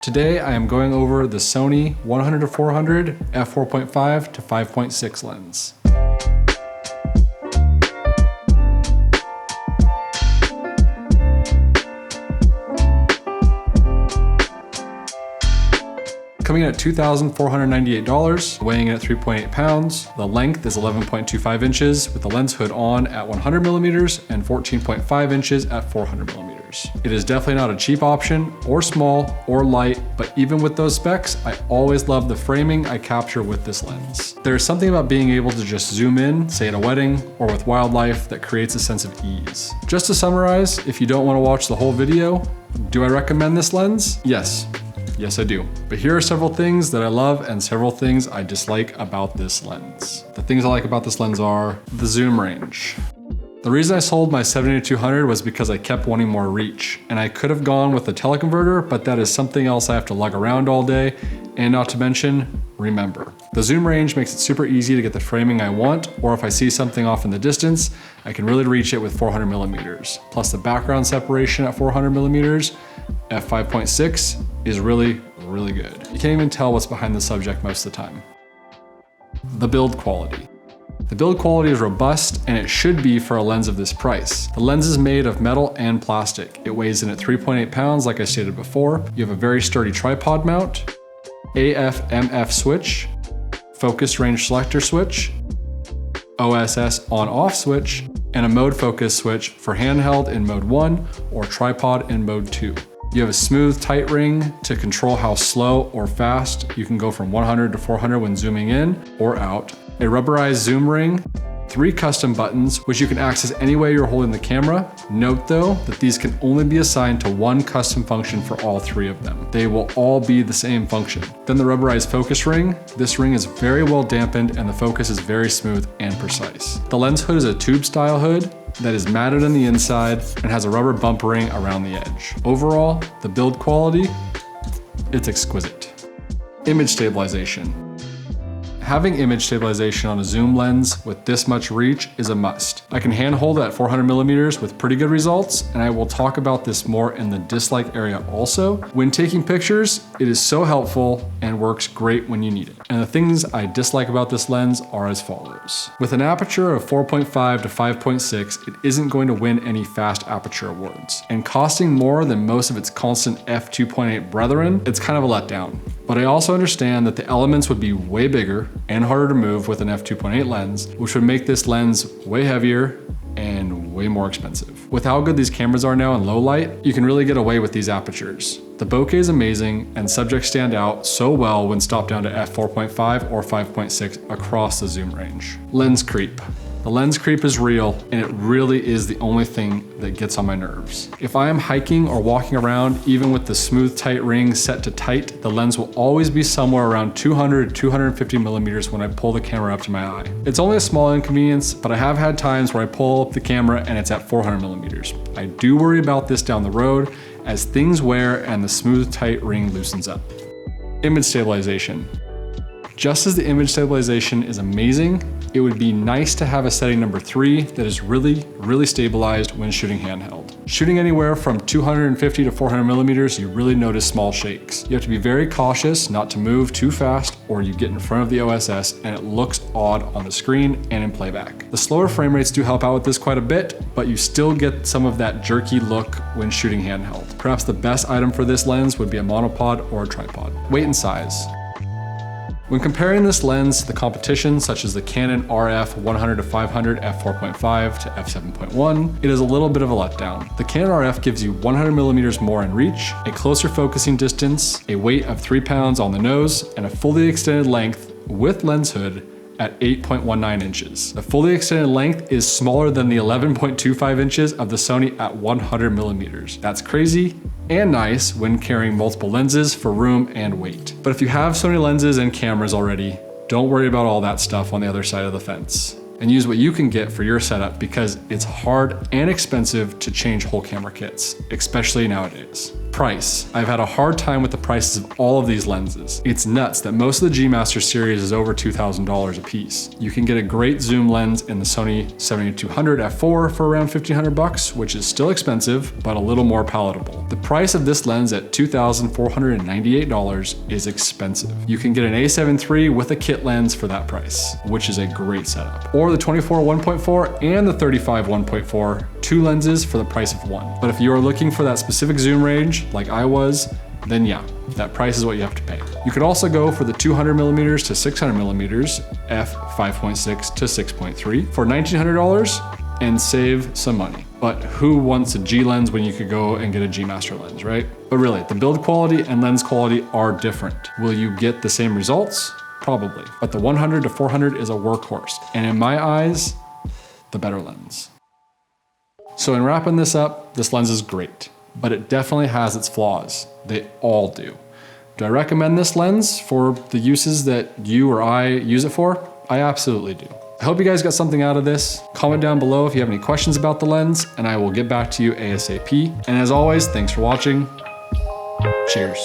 Today I am going over the Sony 100-400 f4.5 to 5.6 lens. Coming in at $2,498, weighing in at 3.8 pounds. The length is 11.25 inches with the lens hood on at 100 millimeters and 14.5 inches at 400 millimeters. It is definitely not a cheap option or small or light, but even with those specs, I always love the framing I capture with this lens. There's something about being able to just zoom in, say at a wedding or with wildlife, that creates a sense of ease. Just to summarize, if you don't want to watch the whole video, do I recommend this lens? Yes. Yes, I do. But here are several things that I love and several things I dislike about this lens. The things I like about this lens are the zoom range. The reason I sold my 70-200 was because I kept wanting more reach, and I could have gone with a teleconverter, but that is something else I have to lug around all day, and not to mention, remember. The zoom range makes it super easy to get the framing I want, or if I see something off in the distance, I can really reach it with 400 millimeters. Plus the background separation at 400 millimeters, f5.6 is really, really good. You can't even tell what's behind the subject most of the time. The build quality. The build quality is robust, and it should be for a lens of this price. The lens is made of metal and plastic. It weighs in at 3.8 pounds, like I stated before. You have a very sturdy tripod mount, AF/MF switch, focus range selector switch, OSS on-off switch, and a mode focus switch for handheld in mode 1 or tripod in mode 2. You have a smooth, tight ring to control how slow or fast you can go from 100 to 400 when zooming in or out. A rubberized zoom ring, 3 custom buttons, which you can access any way you're holding the camera. Note though, that these can only be assigned to one custom function for all 3 of them. They will all be the same function. Then the rubberized focus ring. This ring is very well dampened and the focus is very smooth and precise. The lens hood is a tube style hood that is matted on the inside and has a rubber bump ring around the edge. Overall, the build quality, it's exquisite. Image stabilization. Having image stabilization on a zoom lens with this much reach is a must. I can handhold at 400 millimeters with pretty good results, and I will talk about this more in the dislike area also. When taking pictures, it is so helpful and works great when you need it. And the things I dislike about this lens are as follows. With an aperture of 4.5 to 5.6, it isn't going to win any fast aperture awards. And costing more than most of its constant f2.8 brethren, it's kind of a letdown. But I also understand that the elements would be way bigger and harder to move with an f2.8 lens, which would make this lens way heavier and way more expensive. With how good these cameras are now in low light, you can really get away with these apertures. The bokeh is amazing, and subjects stand out so well when stopped down to f4.5 or 5.6 across the zoom range. Lens creep. The lens creep is real, and it really is the only thing that gets on my nerves. If I am hiking or walking around, even with the smooth tight ring set to tight, the lens will always be somewhere around 200 to 250 millimeters when I pull the camera up to my eye. It's only a small inconvenience, but I have had times where I pull up the camera and it's at 400 millimeters. I do worry about this down the road as things wear and the smooth tight ring loosens up. Image stabilization. Just as the image stabilization is amazing, it would be nice to have a setting number 3 that is really, really stabilized when shooting handheld. Shooting anywhere from 250 to 400 millimeters, you really notice small shakes. You have to be very cautious not to move too fast or you get in front of the OSS and it looks odd on the screen and in playback. The slower frame rates do help out with this quite a bit, but you still get some of that jerky look when shooting handheld. Perhaps the best item for this lens would be a monopod or a tripod. Weight and size. When comparing this lens to the competition, such as the Canon RF 100-500 f4.5 to f7.1, it is a little bit of a letdown. The Canon RF gives you 100 millimeters more in reach, a closer focusing distance, a weight of 3 pounds on the nose, and a fully extended length with lens hood at 8.19 inches. The fully extended length is smaller than the 11.25 inches of the Sony at 100 millimeters. That's crazy and nice when carrying multiple lenses for room and weight. But if you have Sony lenses and cameras already, don't worry about all that stuff on the other side of the fence. And use what you can get for your setup because it's hard and expensive to change whole camera kits, especially nowadays. Price. I've had a hard time with the prices of all of these lenses. It's nuts that most of the G Master series is over $2,000 a piece. You can get a great zoom lens in the Sony 70-200 f4 for around $1,500, which is still expensive, but a little more palatable. The price of this lens at $2,498 is expensive. You can get an a7 III with a kit lens for that price, which is a great setup. Or the 24 1.4 and the 35 1.4, 2 lenses for the price of 1. But if you are looking for that specific zoom range, like I was, then yeah, that price is what you have to pay. You could also go for the 200mm to 600mm f5.6 to 6.3 for $1,900 and save some money. But who wants a G lens when you could go and get a G Master lens, right? But really, the build quality and lens quality are different. Will you get the same results? Probably. But the 100-400 is a workhorse, and in my eyes, the better lens. So in wrapping this up, this lens is great, but it definitely has its flaws. They all do. Do I recommend this lens for the uses that you or I use it for? I absolutely do. I hope you guys got something out of this. Comment down below if you have any questions about the lens, and I will get back to you ASAP. And as always, thanks for watching. Cheers.